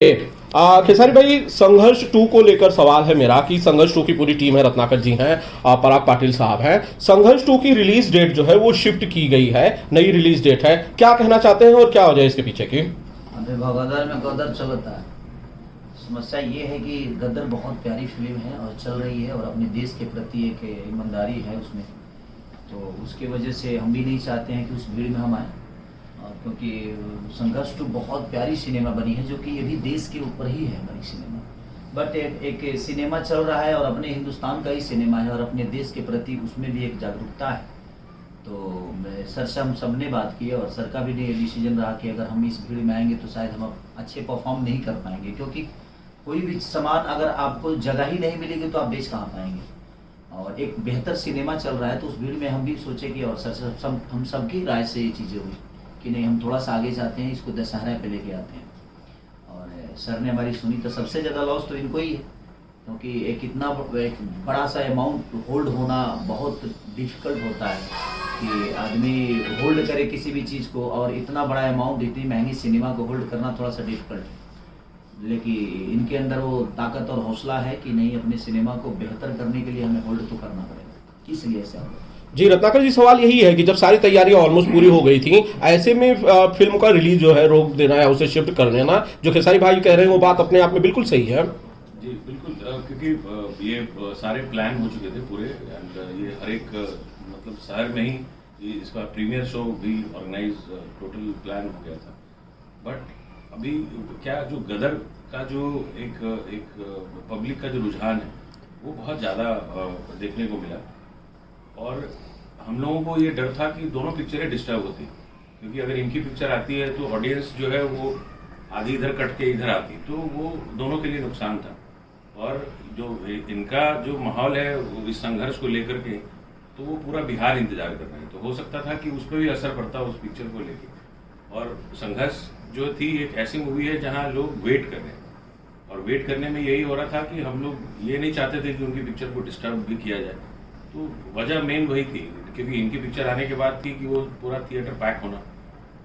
खेसारी भाई, संघर्ष 2 को लेकर सवाल है मेरा कि संघर्ष 2 की पूरी टीम है, रत्नाकर जी हैं, पराग पाटिल साहब हैं। संघर्ष 2 की रिलीज डेट जो है वो शिफ्ट की गई है, नई रिलीज डेट है। क्या कहना चाहते हैं और क्या वजह है इसके पीछे की? अभी गदर में गदर चलता है। समस्या ये है कि गदर बहुत प्यारी फिल्म है और चल रही है और अपने देश के प्रति एक ईमानदारी है उसमें, तो उसकी वजह से हम भी नहीं चाहते हैं कि उस भीड़ में हम आए। क्योंकि संघर्ष 2 बहुत प्यारी सिनेमा बनी है, जो कि ये भी देश के ऊपर ही है हमारी सिनेमा। बट एक सिनेमा चल रहा है और अपने हिंदुस्तान का ही सिनेमा है और अपने देश के प्रति उसमें भी एक जागरूकता है। तो सर से हम सब ने बात की और सर का भी डिसीजन रहा कि अगर हम इस भीड़ में आएंगे तो शायद हम अच्छे परफॉर्म नहीं कर पाएंगे, क्योंकि कोई भी सामान अगर आपको जगह ही नहीं मिलेगी तो आप बेच कहाँ पाएंगे। और एक बेहतर सिनेमा चल रहा है तो उस भीड़ में हम भी सोचे कि और सर से हम सबकी राय से ये चीज़ें हुई कि नहीं, हम थोड़ा सा आगे जाते हैं, इसको दशहरा पे लेके आते हैं। और सर ने हमारी सुनी तो सबसे ज़्यादा लॉस तो इनको ही है, क्योंकि एक बड़ा सा अमाउंट होल्ड होना बहुत डिफिकल्ट होता है कि आदमी होल्ड करे किसी भी चीज़ को, और इतना बड़ा अमाउंट, इतनी महंगी सिनेमा को होल्ड करना थोड़ा सा डिफिकल्ट है। लेकिन इनके अंदर वो ताकत और हौसला है कि नहीं, अपने सिनेमा को बेहतर करने के लिए हमें होल्ड तो करना पड़ेगा, इसलिए ऐसा होगा। जी रत्नाकर जी, सवाल यही है कि जब सारी तैयारियां ऑलमोस्ट पूरी हो गई थी, ऐसे में फिल्म का रिलीज जो है रोक देना या उसे शिफ्ट कर देना, जो खेसारी भाई कह रहे हैं वो बात अपने आप में बिल्कुल सही है। जी बिल्कुल, क्योंकि ये सारे प्लान हो चुके थे पूरे, एंड ये हर एक मतलब शहर में ही इसका प्रीमियर शो भी ऑर्गेनाइज टोटल प्लान हो गया था। बट अभी क्या, जो गदर का जो एक पब्लिक का जो रुझान है वो बहुत ज़्यादा देखने को मिला, और हम लोगों को ये डर था कि दोनों पिक्चरें डिस्टर्ब होती, क्योंकि अगर इनकी पिक्चर आती है तो ऑडियंस जो है वो आधी इधर कट के इधर आती, तो वो दोनों के लिए नुकसान था। और जो इनका जो माहौल है इस संघर्ष को लेकर के, तो वो पूरा बिहार इंतजार कर रहे हैं, तो हो सकता था कि उस पर भी असर पड़ता उस पिक्चर को लेके। और संघर्ष जो थी एक ऐसी मूवी है जहाँ लोग वेट कर रहे हैं, और वेट करने में यही हो रहा था कि हम लोग ये नहीं चाहते थे कि उनकी पिक्चर को डिस्टर्ब भी किया जाए। तो वजह मेन वही थी, क्योंकि इनकी पिक्चर आने के बाद थी कि वो पूरा थिएटर पैक होना,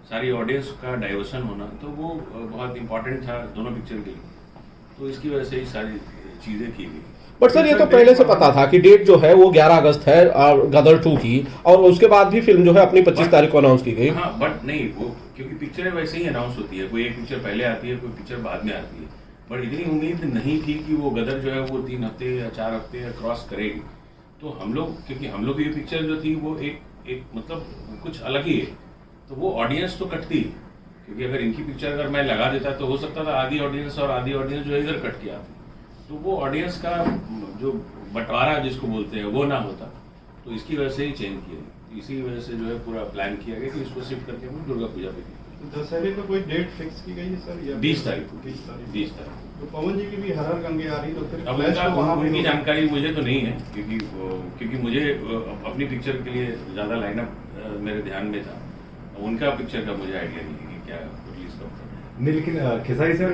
सारी ऑडियंस का डाइवर्सन होना, तो वो बहुत इंपॉर्टेंट था दोनों पिक्चर के लिए। तो इसकी वजह से ही सारी चीज़ें की गई। बट सर, ये तो पहले से पता था कि डेट जो है वो 11 अगस्त है गदर 2 की, और उसके बाद भी फिल्म जो है अपनी 25 तारीख को अनाउंस की गई। हाँ, बट नहीं, वो क्योंकि पिक्चरें वैसे ही अनाउंस होती है, कोई एक पिक्चर पहले आती है, कोई पिक्चर बाद में आती है। बट इतनी उम्मीद नहीं थी कि वो गदर जो है वो 3 हफ्ते या 4 हफ्ते क्रॉस करेगी। तो हम लोग, क्योंकि हम लोग की ये पिक्चर जो थी वो एक मतलब कुछ अलग ही है, तो वो ऑडियंस तो कटती, क्योंकि अगर इनकी पिक्चर अगर मैं लगा देता तो हो सकता था आधी ऑडियंस और आधी ऑडियंस जो है इधर कट के आती, तो वो ऑडियंस का जो बंटवारा जिसको बोलते हैं वो ना होता। तो इसकी वजह से ही चेंज किया, इसी वजह से जो है पूरा प्लान किया गया कि इसको शिफ्ट करके हम दुर्गा पूजा पे की। दशहरे का कोई डेट फिक्स की गई है सर, या 20 तारीख को? 20 तारीख। तो पवन जी की भी हर हर गंगे आ रही, तो फिर अब उनकी जानकारी मुझे तो नहीं है, क्योंकि मुझे अपनी पिक्चर के लिए ज़्यादा लाइनअप मेरे ध्यान में था, उनका पिक्चर का मुझे आइडिया नहीं है कि क्या रिलीज कब करना है। नहीं, लेकिन खेसारी सर,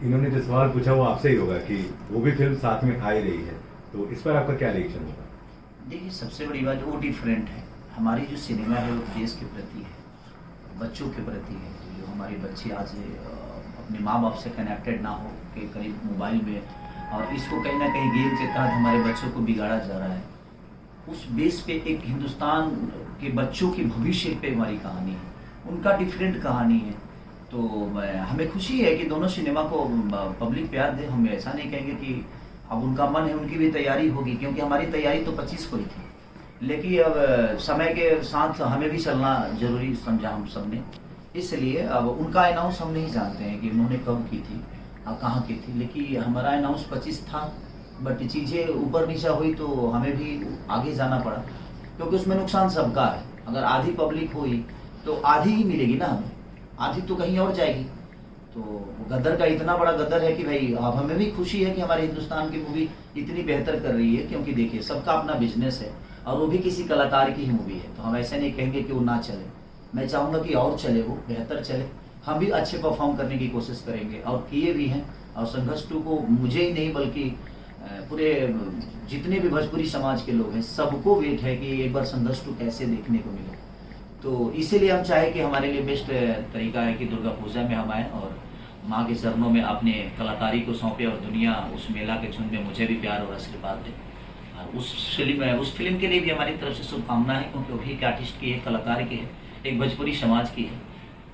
इन्होंने जो सवाल पूछा वो आपसे ही होगा कि वो भी फिल्म साथ में आ ही रही है, तो इस पर आपका क्या रिएक्शन होगा? देखिए, सबसे बड़ी बात वो डिफरेंट है। हमारी जो सिनेमा है वो देश के प्रति है, बच्चों के प्रति है। जो हमारे बच्चे आज अपने माँ बाप से कनेक्टेड ना हो के करीब मोबाइल में, और इसको कहीं ना कहीं गेम के तहत हमारे बच्चों को बिगाड़ा जा रहा है। उस बेस पे एक हिंदुस्तान के बच्चों के भविष्य पे हमारी कहानी है, उनका डिफरेंट कहानी है। तो हमें खुशी है कि दोनों सिनेमा को पब्लिक प्यार दे। हम ऐसा नहीं कहेंगे कि अब उनका मन है, उनकी भी तैयारी होगी, क्योंकि हमारी तैयारी तो 25 को ही थी, लेकिन अब समय के साथ हमें भी चलना जरूरी समझा हम सब ने। इसलिए अब उनका अनाउंस हम नहीं जानते हैं कि उन्होंने कब की थी और कहाँ की थी, लेकिन हमारा अनाउंस 25 था। बट चीज़ें ऊपर नीचा हुई तो हमें भी आगे जाना पड़ा, क्योंकि उसमें नुकसान सबका है। अगर आधी पब्लिक हुई तो आधी ही मिलेगी ना हमें, आधी तो कहीं और जाएगी। तो गदर का इतना बड़ा गदर है कि भाई अब हमें भी खुशी है कि हमारे हिंदुस्तान की मूवी इतनी बेहतर कर रही है, क्योंकि देखिए सबका अपना बिजनेस है और वो भी किसी कलाकार की ही मूवी है, तो हम ऐसे नहीं कहेंगे कि वो ना चले। मैं चाहूँगा कि और चले, वो बेहतर चले, हम भी अच्छे परफॉर्म करने की कोशिश करेंगे और किए भी हैं। और संघर्ष 2 को मुझे ही नहीं बल्कि पूरे जितने भी भोजपुरी समाज के लोग हैं सबको वेट है कि एक बार संघर्ष 2 कैसे देखने को मिले। तो इसीलिए हम चाहे कि हमारे लिए बेस्ट तरीका है कि दुर्गा पूजा में हम आए और माँ के चरणों में अपने कलाकारी को सौंपे और दुनिया उस मेला के झुंड में मुझे भी प्यार और आशीर्वाद दे। और उस फिल्म के लिए भी हमारी तरफ से शुभकामनाएं है, क्योंकि वो भी एक आर्टिस्ट की है, कलाकार की है, एक भोजपुरी समाज की है।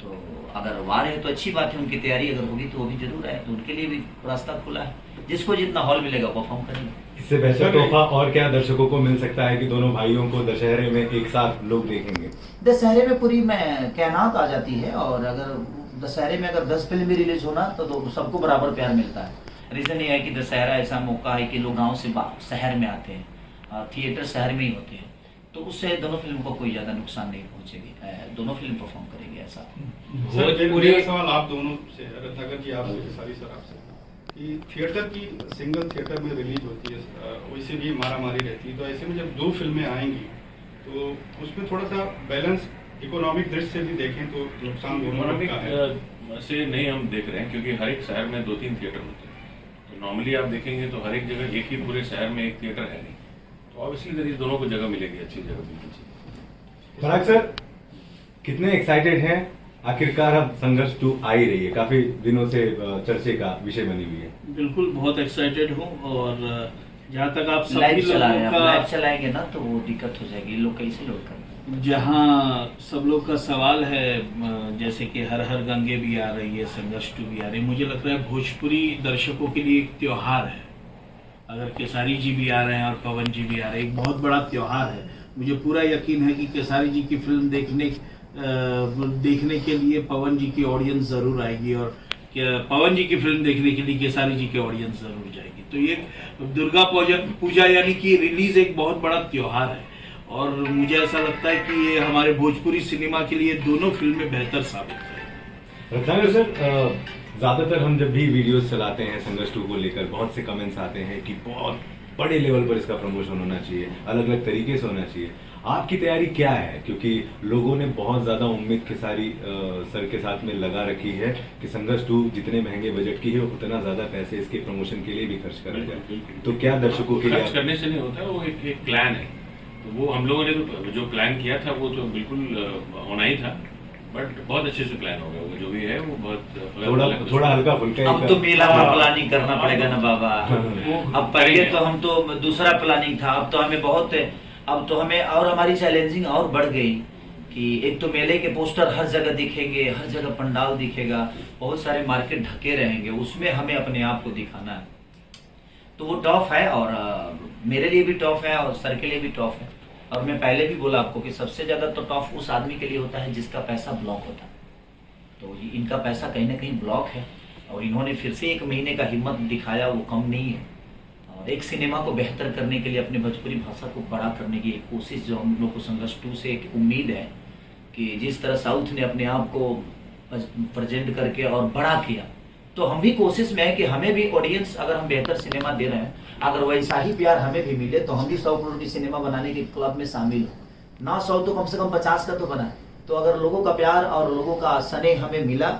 तो अगर वार है तो अच्छी बात है, उनकी तैयारी अगर होगी तो वो भी जरूर है, तो उनके लिए भी रास्ता खुला है, जिसको जितना हॉल मिलेगा परफॉर्म करेंगे। इससे बेहतर तोहफा और क्या दर्शकों को मिल सकता है कि दोनों भाइयों को दशहरे में एक साथ लोग देखेंगे? दशहरे में पूरी में कायनात आ जाती है, और अगर दशहरे में अगर 10 फिल्म भी रिलीज होना तो सबको बराबर प्यार मिलता है। रीज़न ये है कि दशहरा ऐसा मौका है कि लोग गांव से शहर में आते हैं, थिएटर शहर में ही होते हैं, तो उससे दोनों फिल्म को कोई ज़्यादा नुकसान नहीं पहुंचेगी, दोनों फिल्म परफॉर्म करेंगे। ऐसा मेरा सवाल आप दोनों से, रत्नाकर जी आपसे, खेसारी सर आपसे, कि थिएटर की सिंगल थिएटर में रिलीज होती है, वैसे भी मारामारी रहती है, तो ऐसे में जब 2 फिल्में आएंगी तो उसमें थोड़ा सा बैलेंस इकोनॉमिक दृष्टि से भी देखें तो नुकसान दोनों का है। से नहीं हम देख रहे हैं, क्योंकि हर एक शहर में 2-3 थिएटर होते हैं। तो नॉर्मली आप देखेंगे तो हर एक जगह एक ही पूरे शहर में एक थिएटर है नहीं, तो ऑब्वियसली दोनों को जगह मिलेगी, अच्छी जगह मिलेगी। पराग सर, कितने एक्साइटेड हैं? आखिरकार अब संघर्ष 2 आ ही रही है, काफी दिनों से चर्चे का विषय बनी हुई है। बिल्कुल, बहुत एक्साइटेड हूँ। और जहाँ तक आप सभी लाइव लोगों चलाएंगे ना तो वो दिक्कत हो जाएगी, लोग कैसे लोड करेंगे। जहाँ सब लोग का सवाल है, जैसे कि हर हर गंगे भी आ रही है, संघर्ष 2 भी आ रही है, मुझे लगता है भोजपुरी दर्शकों के लिए एक त्योहार है। अगर केसारी जी भी आ रहे हैं और पवन जी भी आ रहे हैं, एक बहुत बड़ा त्योहार है। मुझे पूरा यकीन है कि केसारी जी की फिल्म देखने के लिए पवन जी की ऑडियंस ज़रूर आएगी, और पवन जी की फिल्म देखने के लिए केसारी जी की ऑडियंस ज़रूर जाएगी। तो ये दुर्गा पूजा यानी कि रिलीज एक बहुत बड़ा त्योहार है, और मुझे ऐसा लगता है कि ये हमारे भोजपुरी सिनेमा के लिए दोनों फिल्में बेहतर साबित करेंगी। रत्नाकर सर, ज्यादातर हम जब भी वीडियोस चलाते हैं संघर्ष 2 को लेकर, बहुत से कमेंट्स आते हैं कि बहुत बड़े लेवल पर इसका प्रमोशन होना चाहिए, अलग अलग तरीके से होना चाहिए। आपकी तैयारी क्या है? क्योंकि लोगों ने बहुत ज्यादा उम्मीद खेसारी सर के साथ में लगा रखी है कि संघर्ष 2 जितने महंगे बजट की है उतना ज्यादा पैसे इसके प्रमोशन के लिए भी खर्च करा जाए, तो क्या दर्शकों के लिए खर्च करने से नहीं होता, वो एक प्लान है। तो वो हम लोगों ने तो जो प्लान किया था वो तो बिल्कुल होना ही था, बट बहुत अच्छे से प्लान हो गया। वो जो भी है वो बहुत थोड़ा हल्का फुल्का। अब तो मेला में प्लानिंग करना पड़ेगा ना बाबा। अब पहले तो हम तो दूसरा प्लानिंग था, अब तो हमें बहुत, अब तो हमें और हमारी चैलेंजिंग और बढ़ गई कि एक तो मेले के पोस्टर हर जगह दिखेंगे, हर जगह पंडाल दिखेगा, बहुत सारे मार्केट ढके रहेंगे, उसमें हमें अपने आप को दिखाना है। तो वो टफ है, और मेरे लिए भी टफ है और सर के लिए भी टफ है। और मैं पहले भी बोला आपको कि सबसे ज़्यादा तो टफ उस आदमी के लिए होता है जिसका पैसा ब्लॉक होता है। तो इनका पैसा कहीं ना कहीं ब्लॉक है, और इन्होंने फिर से 1 महीने का हिम्मत दिखाया, वो कम नहीं है। और एक सिनेमा को बेहतर करने के लिए, अपने भोजपुरी भाषा को बड़ा करने की एक कोशिश जो हम लोग को संघर्ष 2 से एक उम्मीद है कि जिस तरह साउथ ने अपने आप को प्रेजेंट करके और बड़ा किया, तो हम भी कोशिश में है कि हमें भी ऑडियंस, अगर हम बेहतर सिनेमा दे रहे हैं, अगर वैसा ही प्यार हमें भी मिले तो हम भी 100 करोड़ की सिनेमा बनाने के क्लब में शामिल हो। ना 100 तो कम से कम 50 का तो बनाए। तो अगर लोगों का प्यार और लोगों का स्नेह हमें मिला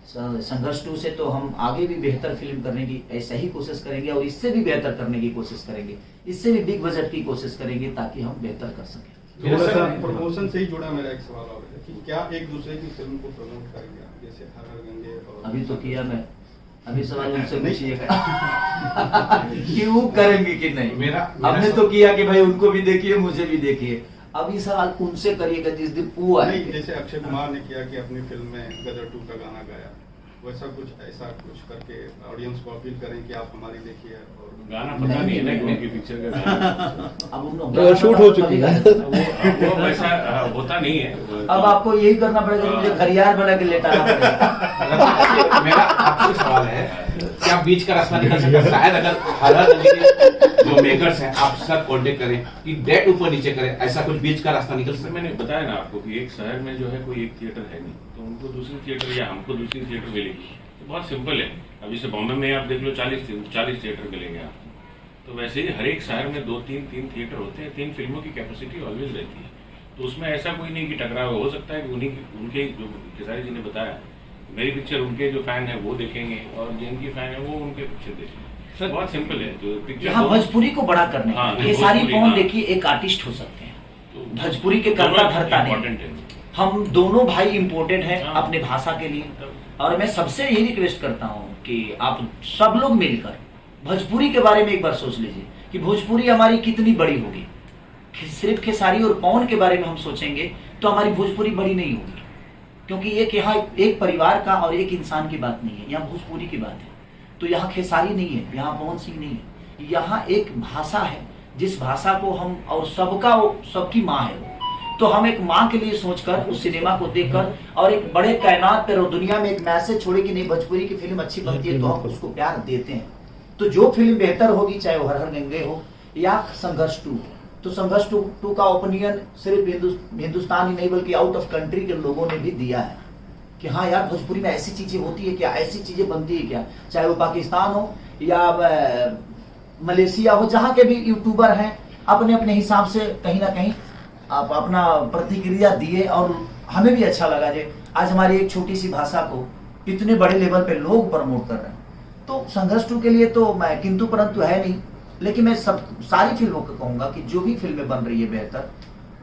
संघर्ष 2 से, तो हम आगे भी बेहतर फिल्म करने की ऐसा ही कोशिश करेंगे, और इससे भी बेहतर करने की कोशिश करेंगे, इससे भी बिग बजट की कोशिश करेंगे, ताकि हम बेहतर कर सकें। प्रमोशन से ही जुड़ा मेरा एक सवाल और है कि क्या एक दूसरे की फिल्म को प्रमोट करेंगे, जैसे हर हर गंगे और अभी तो किया मैं, अभी सवाल उनसे पूछिएगा कि वो करेंगे कि नहीं। हमने तो किया कि भाई उनको भी देखिए, मुझे भी देखिए। अभी सवाल उनसे करिएगा जिस दिन वो आए। जैसे अक्षय कुमार ने किया कि अपनी फिल्म में गदर 2 का गाना गाया, वैसा कुछ करके ऑडियंस को अपील करें कि आप हमारी देखिए। और गाना पता नहीं है ना कि उनकी पिक्चर का गाना अब उन शूट हो चुकी है, वो वैसा होता नहीं है। अब आपको यही करना पड़ेगा, मुझे घरियाल बना के लेटाना पड़ेगा। मेरा आपसे सवाल है, क्या बीच का रास्ता निकल सकता है? शायद अगर हर हर जो मेकर्स हैं आप सब कांटेक्ट करें कि डेट ऊपर नीचे करें, ऐसा कुछ बीच का रास्ता निकल सकता है? मैंने बताया ना आपको कि एक शहर में जो है कोई एक थिएटर है नहीं, तो उनको दूसरी थिएटर या हमको दूसरी थिएटर मिलेगी। तो बहुत सिंपल है। अब जैसे बॉम्बे में आप देख लो 40 थिएटर मिलेंगे आपको, तो वैसे ही हर एक शहर में 2-3 थिएटर होते हैं। 3 फिल्मों की कैपेसिटी ऑलवेज रहती है, तो उसमें ऐसा कोई नहीं कि टकराव हो सकता है कि उनके जो खेसारी जी ने बताया, मेरी पिक्चर उनके जो फैन है वो देखेंगे, और जिनकी फैन है वो उनके पिक्चर देखेंगे। बहुत सिंपल है। तो पिक्चर भोजपुरी को बड़ा करने हाँ, ये सारी भोजपुरी, कौन हाँ। देखिए एक आर्टिस्ट हो सकते हैं, तो भोजपुरी के करता धरता नहीं। इम्पोर्टेंट है। हम दोनों भाई इम्पोर्टेंट हैं अपने भाषा के लिए, और मैं सबसे यही रिक्वेस्ट करता हूँ कि आप सब लोग मिलकर भोजपुरी के बारे में एक बार सोच लीजिए कि भोजपुरी हमारी कितनी बड़ी होगी। सिर्फ खेसारी और पवन के बारे में हम सोचेंगे तो हमारी भोजपुरी बड़ी नहीं होगी, क्योंकि एक यहाँ एक परिवार का और एक इंसान की बात नहीं है, यहाँ भोजपुरी की बात है। तो यहाँ खेसारी नहीं है, यहाँ पवन सिंह नहीं है, यहाँ एक भाषा है जिस भाषा को हम और सबकी माँ है वो। तो हम एक माँ के लिए सोचकर उस सिनेमा को देखकर और एक बड़े कायनात पर और दुनिया में एक मैसेज छोड़े कि नहीं भोजपुरी की फिल्म अच्छी बनती है तो हम उसको प्यार देते हैं। तो जो फिल्म बेहतर होगी, चाहे वो हर हर गंगे हो या संघर्ष 2, तो संघर्ष 2 का ओपिनियन सिर्फ हिंदुस्तान ही नहीं बल्कि आउट ऑफ कंट्री के लोगों ने भी दिया है कि हाँ यार भोजपुरी में ऐसी चीजें होती है क्या, ऐसी चीजें बनती है क्या। चाहे वो पाकिस्तान हो या मलेशिया हो, जहाँ के भी यूट्यूबर हैं अपने अपने हिसाब से कहीं ना कहीं आप अपना प्रतिक्रिया दिए और हमें भी अच्छा लगा जे आज हमारी एक छोटी सी भाषा को इतने बड़े लेवल पे लोग प्रमोट कर रहे हैं। तो संघर्ष 2 के लिए तो मैं किंतु परंतु है नहीं, लेकिन मैं सारी फिल्मों को कहूंगा कि जो भी फिल्में बन रही है बेहतर,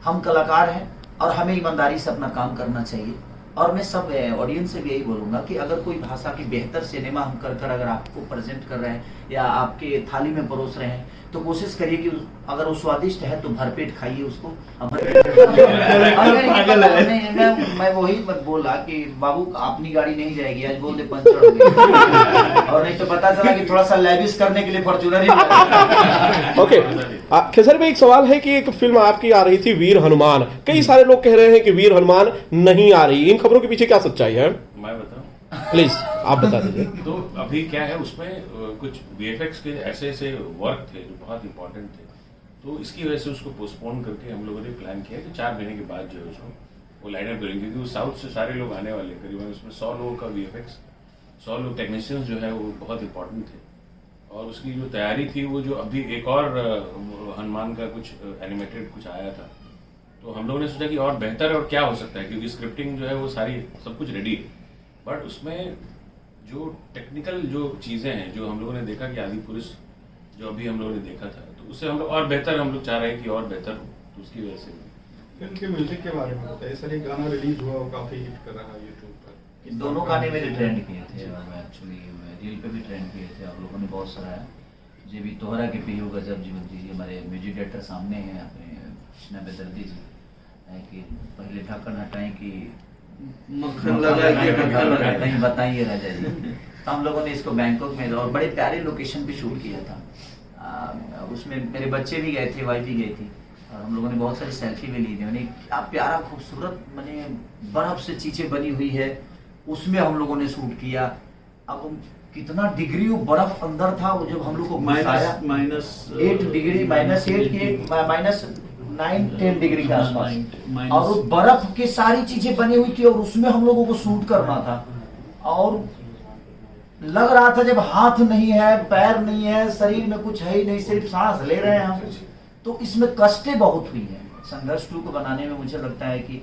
हम कलाकार हैं और हमें ईमानदारी से अपना काम करना चाहिए। और मैं सब ऑडियंस से भी यही बोलूंगा कि अगर कोई भाषा की बेहतर सिनेमा हम कर अगर आपको प्रेजेंट कर रहे हैं या आपके थाली में परोस रहे हैं तो कोशिश करिए कि अगर वो स्वादिष्ट है तो भरपेट खाइए उसको। मैं वही बोला कि बाबू अपनी गाड़ी नहीं जाएगी, आज बोल दे पंचर हो गई और नहीं तो पता चला कि थोड़ा सा लैविश करने के लिए फॉर्च्यूनर ही। ओके, खेसारी भाई एक सवाल है कि एक फिल्म आपकी आ रही थी वीर हनुमान, कई सारे लोग कह रहे हैं कि वीर हनुमान नहीं आ रही, इन खबरों के पीछे क्या सच्चाई है? मैं बताऊं? प्लीज आप बता दीजिए। तो अभी क्या है उसमें कुछ VFX के ऐसे ऐसे वर्क थे जो बहुत इंपॉर्टेंट थे, तो इसकी वजह से उसको पोस्टपोन करके हम लोगों ने प्लान किया कि 4 महीने के बाद जो है उसको वो लाइनअप करेंगे, क्योंकि वो साउथ से सारे लोग आने वाले करीबन उसमें 100 लोगों का VFX, 100 लोग टेक्नीशियंस जो है वो बहुत इंपॉर्टेंट थे। और उसकी जो तैयारी थी वो जो अभी एक और हनुमान का कुछ एनिमेटेड कुछ आया था, तो हम लोगों ने सोचा कि और बेहतर और क्या हो सकता है, क्योंकि स्क्रिप्टिंग जो है वो सारी सब कुछ रेडी है, बट उसमें जो टेक्निकल जो चीज़ें हैं जो हम लोगों ने देखा कि आदि पुरुष जो अभी हम लोगों ने देखा था, तो उससे हम लोग और बेहतर हम लोग चाह रहे हैं कि और बेहतर हो, तो उसकी वजह से फिल्म के म्यूजिक के बारे में बताइए सर। एक गाना रिलीज हुआ वो काफी हिट कर रहा है यूट्यूब पर। दोनों गाने मेरे ट्रेंड किए थे और मैं एक्चुअली रील पे भी ट्रेंड किए थे, आप लोगों ने बहुत सराहा। जे भी तोहरा के पीयू गजब जीवन जी हमारे म्यूजिक डायरेक्टर सामने हैं अपने कृष्णा बेदर्दी जी, कि पहले ढक्कन हटाएं कि मक्खन लगा नहीं बताइए राजा जी। तो हम लोगों ने इसको बैंकॉक में और बड़े प्यारे लोकेशन पे शूट किया था। उसमें मेरे बच्चे भी गए थे, वाइफ भी गई थी और हम लोगों ने बहुत सारी सेल्फी भी ली थी। क्या प्यारा खूबसूरत मैंने बर्फ से चीजें बनी हुई है, उसमें हम लोगों ने शूट किया। अब कितना डिग्री वो बर्फ अंदर था, वो जब हम लोग को -8 डिग्री -9-10 डिग्री के आसपास, और उस बर्फ की सारी चीजें बनी हुई थी और उसमें हम लोगों को शूट करना था। और लग रहा था जब हाथ नहीं है, पैर नहीं है, शरीर में कुछ है ही नहीं, सिर्फ सांस ले रहे हैं हम, तो इसमें कष्टें बहुत हुई हैं। संघर्ष 2 को बनाने में मुझे लगता है कि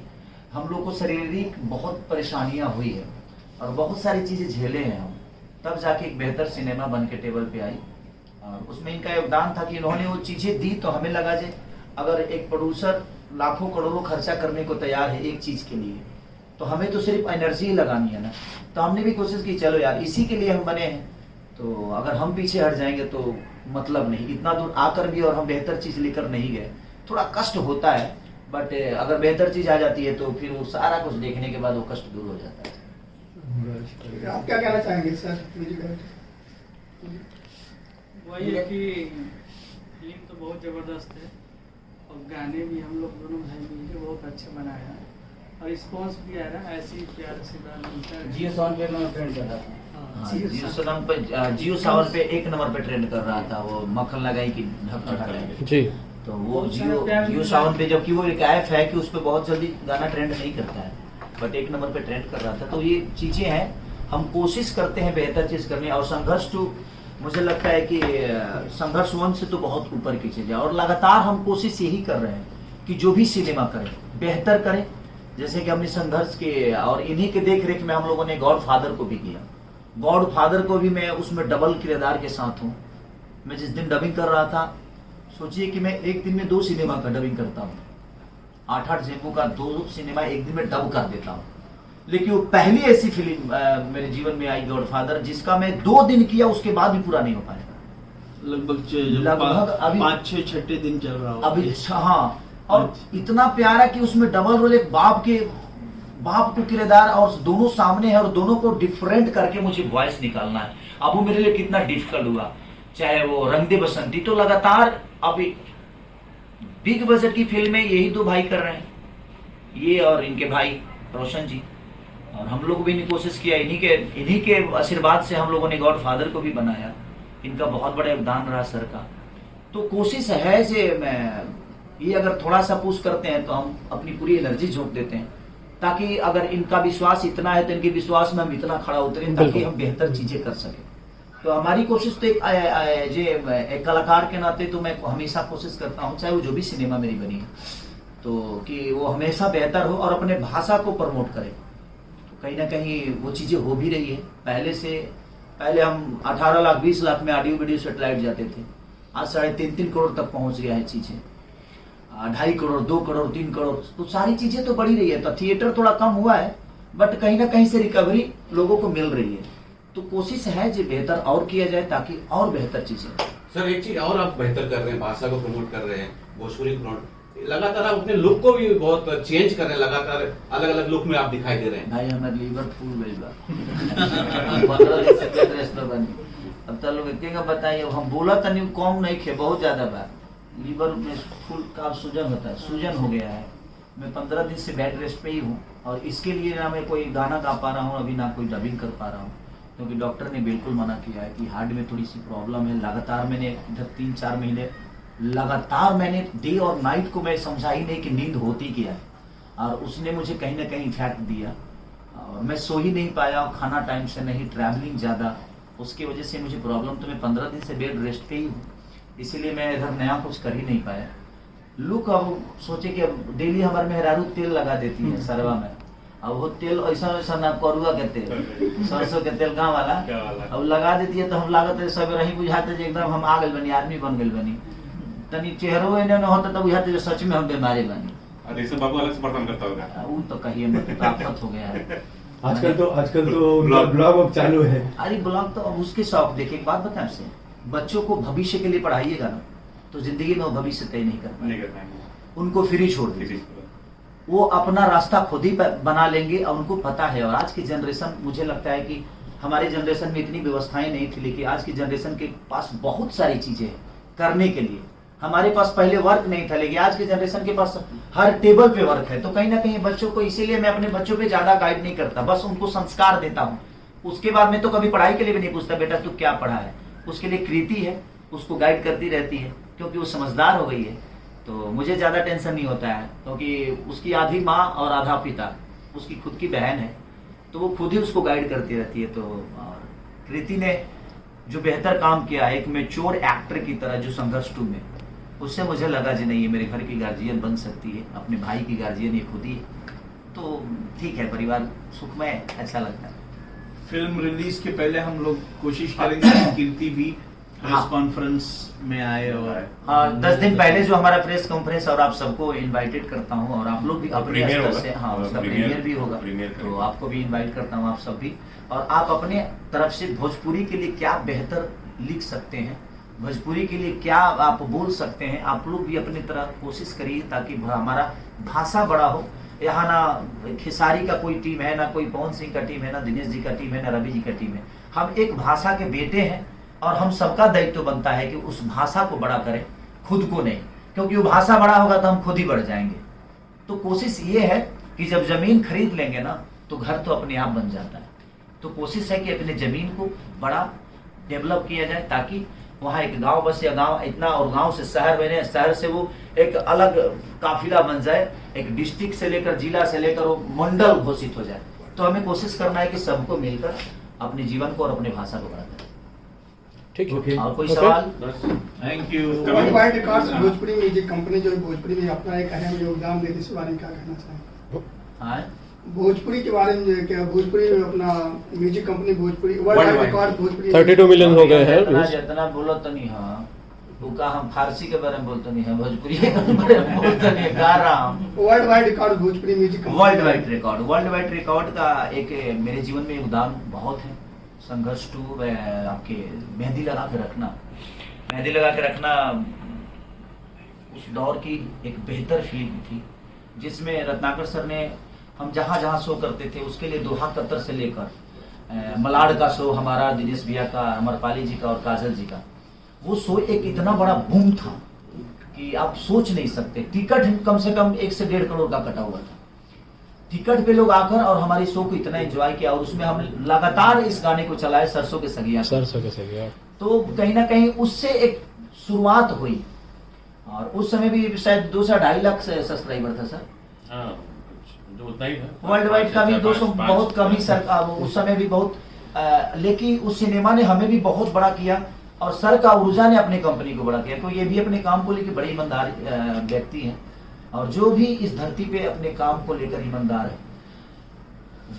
हम लोग को शारीरिक बहुत परेशानियां हुई है और बहुत सारी चीजें झेले हैं हम, तब जाके एक बेहतर सिनेमा बन के टेबल पे आई। और उसमें इनका योगदान था कि इन्होंने वो चीजें दी, तो हमें लगा जे अगर एक प्रोड्यूसर लाखों करोड़ों खर्चा करने को तैयार है एक चीज के लिए, तो हमें तो सिर्फ एनर्जी ही लगानी है ना। तो हमने भी कोशिश की चलो यार इसी के लिए हम बने हैं, तो अगर हम पीछे हट जाएंगे तो मतलब नहीं। इतना दूर आकर भी और हम बेहतर चीज लेकर नहीं गए, थोड़ा कष्ट होता है, बट अगर बेहतर चीज आ जाती है तो फिर वो सारा कुछ देखने के बाद वो कष्ट दूर हो जाता है। आप क्या कहना चाहेंगे सर? वही है कि फिल्म तो बहुत ज़बरदस्त है और गाने भी हम लोग दोनों भाई मिलकर बहुत अच्छे बनाए हैं और रिस्पॉन्स भी आ रहा है, ऐसी प्यार से मिलता है। जियो सावन पे मैं ट्रेंड कर रहा था, जियो सावन पे 1 नंबर पे ट्रेंड कर रहा था वो मक्खन लगाई की ढक्कन जी। तो वो जियो सावन पे, जबकि वो एक ऐप है कि उस पर बहुत जल्दी गाना ट्रेंड नहीं करता है, बट 1 नंबर पे ट्रेंड कर रहा था। तो ये चीजें हैं, हम कोशिश करते हैं बेहतर चीज करने। और संघर्ष 2 मुझे लगता है कि संघर्ष 1 से तो बहुत ऊपर की चीज है और लगातार हम कोशिश यही कर रहे हैं कि जो भी सिनेमा करें बेहतर करें। जैसे कि हमने संघर्ष के और इन्हीं के देख रेख में हम लोगों ने गॉड फादर को भी किया। गॉड फादर को भी मैं उसमें डबल किरदार के साथ हूँ। मैं जिस दिन डबिंग कर रहा था, सोचिए कि मैं एक दिन में 2 सिनेमा का डबिंग करता हूँ 8-8 जेबू का 2 सिनेमा एक दिन में डब कर देता हूँ। लेकिन वो पहली ऐसी फिल्म मेरे जीवन में आई गॉडफादर, जिसका मैं 2 दिन किया उसके बाद भी पूरा नहीं हो पाया। लगभग अभी 5-6 दिन चल रहा होगा अभी। हाँ, और इतना प्यारा कि उसमें डबल रोल, एक बाप को किरदार और दोनों सामने है और दोनों को डिफरेंट करके मुझे वॉइस निकालना है। अब वो मेरे लिए कितना डिफिकल्ट हुआ। चाहे वो रंग दे बसंती, तो लगातार अभी बिग बजट की फिल्में यही 2 भाई कर रहे हैं, ये और इनके भाई रोशन जी। और हम लोग भी इन्हीं कोशिश किया, इन्हीं के आशीर्वाद से हम लोगों ने गॉडफादर को भी बनाया। इनका बहुत बड़ा योगदान रहा सर का। तो कोशिश है से ये अगर थोड़ा सा पुश करते हैं तो हम अपनी पूरी एनर्जी झोंक देते हैं, ताकि अगर इनका विश्वास इतना है तो इनके विश्वास में हम इतना खड़ा उतरे ताकि हम बेहतर चीजें कर सकें। तो हमारी कोशिश तो एक कलाकार के नाते तो मैं हमेशा कोशिश करता हूँ, चाहे वो जो भी सिनेमा मेरी बनी है, तो कि वो हमेशा बेहतर हो और अपने भाषा को प्रमोट करे। तो कहीं ना कहीं वो चीजें हो भी रही है। पहले हम 18 लाख 20 लाख में ऑडियो वीडियो सेटेलाइट जाते थे, आज 3.5 करोड़ तक पहुंच गया है चीजें। 2.5 करोड़ 2 करोड़ 3 करोड़, तो सारी चीजें तो बढ़ी रही है। तो थिएटर थोड़ा कम हुआ है, बट कहीं ना कहीं से रिकवरी लोगों को मिल रही है। तो कोशिश है जो बेहतर और किया जाए ताकि और बेहतर चीजें। सर एक चीज और आप बेहतर कर रहे हैं, भाषा को प्रमोट कर रहे हैं, भोजपुरी प्रमोट, लगातार आप अपने लुक को भी बहुत चेंज कर रहे हैं, लगातार अलग अलग लुक में आप दिखाई दे रहे हैं। भाई हमारे लीवर फूल गई बा 15 दिन से बेड रेस्ट पर बनी। अब तो लोग इतने का बताइए, हम बोला तो नहीं कम नहीं खे, बहुत ज्यादा बा लीवर में फूल का सूजन होता है, सूजन हो गया है। मैं 15 दिन से बेड रेस्ट पे ही हूँ और इसके लिए ना मैं कोई गाना गा पा रहा हूँ अभी, ना कोई डबिंग कर पा रहा हूँ, क्योंकि डॉक्टर ने बिल्कुल मना किया है कि हार्ट में थोड़ी सी प्रॉब्लम है। लगातार मैंने इधर 3-4 महीने लगातार मैंने डे और नाइट को मैं समझा ही नहीं कि नींद होती क्या है, और उसने मुझे कहीं ना कहीं इफेक्ट दिया और मैं सो ही नहीं पाया, खाना टाइम से नहीं, ट्रैवलिंग ज़्यादा, उसकी वजह से मुझे प्रॉब्लम। तो मैं 15 दिन से बेड रेस्ट पे ही हूँ, इसीलिए मैं इधर नया कुछ कर ही नहीं पाया। लुक अब सोचे कि अब डेली हमारे मेहरारू तेल लगा देती है सरवा में, अब वो तेल ऐसा ना करुआ के तेल, सरसों के तेल गाँव वाला, अब लगा देती है तो हम लागत है सब रही बुझाते एकदम हम आ गए बनी, आदमी बन गए बनी। तनी चेहरो एने न होता तो बुझाते सच में हम बीमारी बनी। बाबू अलग से परफॉर्म करता होगा, वो तो कहिए मत, आफत हो गया है। आजकल तो ब्लॉग अब चालू है। अरे ब्लॉग तो अब उसके शौक। देखिए एक बात बताएं आपसे, बच्चों को भविष्य के लिए पढ़ाइएगा ना तो जिंदगी में वो भविष्य तय नहीं कर पाएंगे, उनको फ्री छोड़ दीजिए, वो अपना रास्ता खुद ही बना लेंगे और उनको पता है। और आज की जनरेशन, मुझे लगता है कि हमारी जनरेशन में इतनी व्यवस्थाएं नहीं थी, लेकिन आज की जनरेशन के पास बहुत सारी चीजें हैं करने के लिए। हमारे पास पहले वर्क नहीं था, लेकिन आज की जनरेशन के पास हर टेबल पे वर्क है। तो कहीं ना कहीं बच्चों को, इसीलिए मैं अपने बच्चों पे ज्यादा गाइड नहीं करता, बस उनको संस्कार देता हूँ। उसके बाद में तो कभी पढ़ाई के लिए भी नहीं पूछता, बेटा तू क्या पढ़ा है। उसके लिए कृति है, उसको गाइड करती रहती है, क्योंकि वो समझदार हो गई है। तो मुझे ज्यादा टेंशन नहीं होता है, क्योंकि उसकी आधी माँ और आधा पिता, उसकी खुद की बहन है, तो वो खुद ही उसको गाइड करती रहती है। तो कृति ने जो बेहतर काम किया, एक मैच्योर एक्टर की तरह जो संघर्ष 2 में, उससे मुझे लगा जी नहीं, ये मेरे घर की गार्जियन बन सकती है, अपने भाई की गार्जियन ये खुद ही, तो ठीक है, परिवार सुखमय, अच्छा लगता है। फिल्म रिलीज के पहले हम लोग कोशिश करेंगे कि कीर्ति भी प्रेस कॉन्फ्रेंस में आए, और हाँ 10 दिन पहले जो हमारा प्रेस कॉन्फ्रेंस, और आप सबको इनवाइटेड करता हूँ, और आप लोग भी अपने स्तर से, हाँ उसका प्रीमियर भी होगा, तो आपको भी इनवाइट करता हूँ, आप सब भी। और आप अपने तरफ से भोजपुरी के लिए क्या बेहतर लिख सकते हैं, भोजपुरी के लिए क्या आप बोल सकते हैं, आप लोग भी अपनी तरह कोशिश करिए ताकि हमारा भाषा बड़ा हो। यहाँ ना खेसारी का कोई टीम है, ना कोई पवन सिंह का टीम है, ना दिनेश जी का टीम है, ना रवि जी का टीम है। हम एक भाषा के बेटे हैं और हम सबका दायित्व बनता है कि उस भाषा को बड़ा करें, खुद को नहीं, क्योंकि वो भाषा बड़ा होगा तो हम खुद ही बढ़ जाएंगे। तो कोशिश ये है कि जब जमीन खरीद लेंगे ना तो घर तो अपने आप बन जाता है। तो कोशिश है कि अपने जमीन को बड़ा डेवलप किया जाए, ताकि वहाँ एक गांव बस, या गांव इतना, और गांव से शहर बने, शहर से वो एक अलग काफिला बन जाए, एक डिस्ट्रिक्ट से लेकर, जिला से लेकर वो मंडल घोषित हो जाए। तो हमें कोशिश करना है कि सबको मिलकर अपने जीवन को और अपने भाषा को बढ़ाते हैं। ठीक है, और कोई सवाल? Thank you. Worldwide records Bhojpuri music company जो है भोजपुरी में अपना एक अहम योगदान देती है, इस बारे में क्या कहना चाहेंगे? हाँ, भोजपुरी के बारे में जो है, क्या भोजपुरी में अपना music company Bhojpuri worldwide record Bhojpuri 32 million हो गए हैं। जितना बोलो तो नहीं। हाँ वो का हम फारसी के बारे में बोलते नहीं है, भोजपुरी के बारे में बोलते नहीं, गा रहा हूँ। World wide record Bhojpuri music world wide record का एक मेरे जीवन में योगदान बहुत है। संघर्ष 2 आपके मेहंदी लगा के रखना उस दौर की एक बेहतर फिल्म थी, जिसमें रत्नाकर सर ने हम जहाँ जहाँ शो करते थे उसके लिए दोहा कतर से लेकर मलाड का शो हमारा, दिनेश भैया का, अमरपाली जी का और काजल जी का, वो शो एक इतना बड़ा बूम था कि आप सोच नहीं सकते। टिकट कम से कम 1 से 1.5 करोड़ का कटा हुआ था। टिकट पे लोग आकर और हमारी शो को इतना एंजॉय किया, और उसमें हम लगातार इस गाने को चलाए, सरसों के सगिया। तो कहीं ना कहीं उससे एक शुरुआत हुई, और उस समय भी शायद 2 से 2.5 लाख सब्सक्राइबर था सर। हाँ, कुछ जो उतना ही था। वर्ल्ड वाइड का भी 200 बहुत कम ही सर, उस समय भी बहुत, लेकिन उस सिनेमा ने हमें भी बहुत बड़ा किया, और सर का ऊर्जा ने अपने कंपनी को बड़ा किया। तो ये भी अपने काम को लेकर बड़े ईमानदार व्यक्ति हैं, और जो भी इस धरती पे अपने काम को लेकर ईमानदार है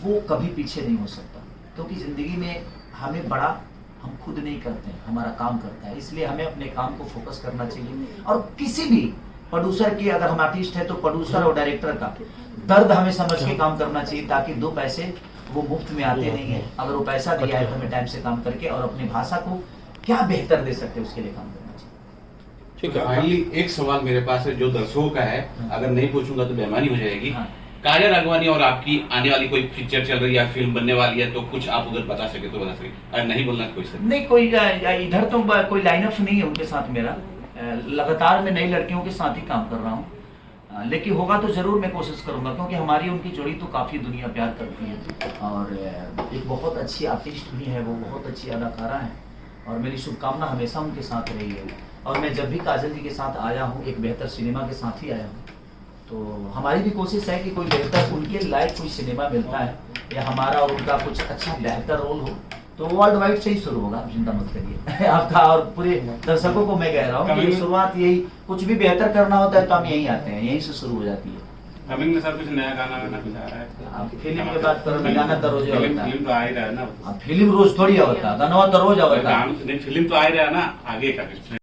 वो कभी पीछे नहीं हो सकता, क्योंकि जिंदगी में हमें बड़ा हम खुद नहीं करते हैं, हमारा काम करता है। इसलिए हमें अपने काम को फोकस करना चाहिए, और किसी भी प्रोड्यूसर की, अगर हम आर्टिस्ट है तो प्रोड्यूसर और डायरेक्टर का दर्द हमें समझ के काम करना चाहिए, ताकि 2 पैसे वो मुफ्त में आते नहीं है। अगर वो पैसा दिया है तो हमें टाइम से काम करके और अपनी भाषा को क्या बेहतर दे सकते हैं उसके लिए काम करना चाहिए। ठीक है। फाइनली एक सवाल मेरे पास है जो दर्शकों का है, अगर नहीं पूछूंगा तो बेईमानी हो जाएगी। हाँ। काजल राघवानी और आपकी आने वाली कोई पिक्चर चल रही है या फिल्म बनने वाली है, तो कुछ आप उधर बता सके तो बता सके, अगर नहीं बोलना कोई से नहीं, कोई इधर तो कोई लाइनअप नहीं है उनके साथ मेरा। लगातार मैं नई लड़कियों के साथ ही काम कर रहा हूँ, लेकिन होगा तो जरूर मैं कोशिश करूंगा, क्योंकि हमारी उनकी जोड़ी तो काफी दुनिया प्यार करती है, और एक बहुत अच्छी आर्टिस्ट भी है, वो बहुत अच्छी अदाकारा है, और मेरी शुभकामना हमेशा उनके साथ रही है। और मैं जब भी काजल जी के साथ आया हूँ, एक बेहतर सिनेमा के साथ ही आया हूँ। तो हमारी भी कोशिश है कि कोई बेहतर उनके लायक कोई सिनेमा मिलता है, या हमारा और उनका कुछ अच्छा बेहतर रोल हो, तो वर्ल्ड वाइड से ही शुरू होगा, आप चिंता मत करिए। आपका और पूरे दर्शकों को मैं कह रहा हूँ कि शुरुआत यही, कुछ भी बेहतर करना होता है तो हम यहीं आते हैं, यहीं से शुरू हो जाती है। कमिंग में सर कुछ नया गाना कुछ आ रहा है? आप फिल्म की बात करो, गाना तो रोज फिल्म तो आ ही रहा है ना। फिल्म रोज थोड़ी होता, गाना तो रोज होता। नहीं, फिल्म तो आ ही रहा है ना, आगे का कुछ